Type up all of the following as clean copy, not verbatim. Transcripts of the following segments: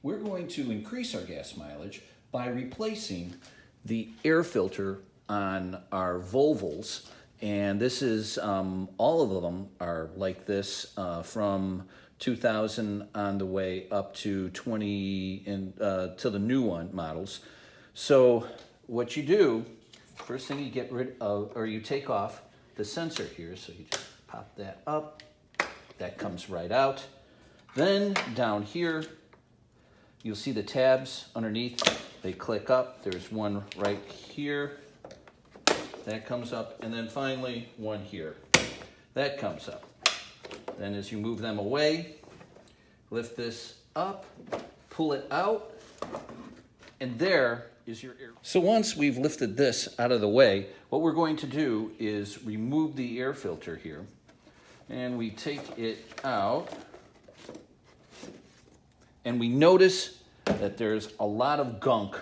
we're going to increase our gas mileage by replacing the air filter on our Volvos. And this is, all of them are like this from 2000 on the way up to 20 and to the new one models. So what you do, first thing you get rid of, or you take off the sensor here. So you just pop that up, that comes right out. Then down here, you'll see the tabs underneath, they click up. There's one right here, that comes up, and then finally one here, that comes up. Then as you move them away, lift this up, pull it out, and there is your air. So once we've lifted this out of the way, what we're going to do is remove the air filter here, and we take it out, and we notice that there's a lot of gunk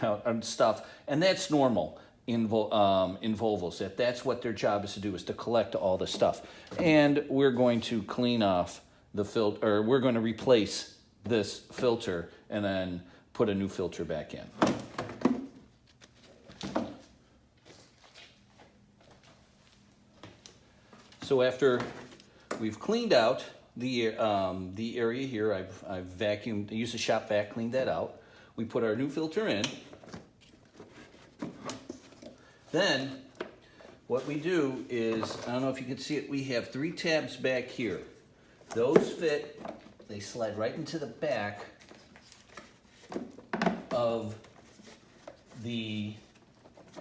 and stuff, and that's normal in Volvos. That's what their job is to do, is to collect all the stuff. And we're going to clean off the filter, or we're going to replace this filter and then put a new filter back in. So after we've cleaned out the area here, I've vacuumed, used a shop vac, cleaned that out. We put our new filter in. Then what we do is, I don't know if you can see it, we have 3 tabs back here. Those fit, they slide right into the back of the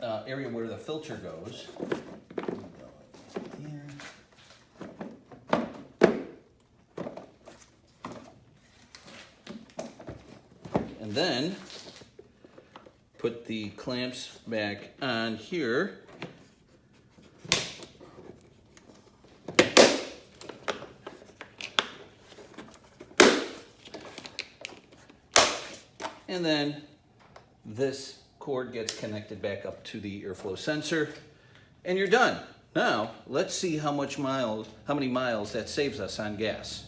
area where the filter goes. And then put the clamps back on here. And then this cord gets connected back up to the airflow sensor, and you're done. Now, let's see how many miles that saves us on gas.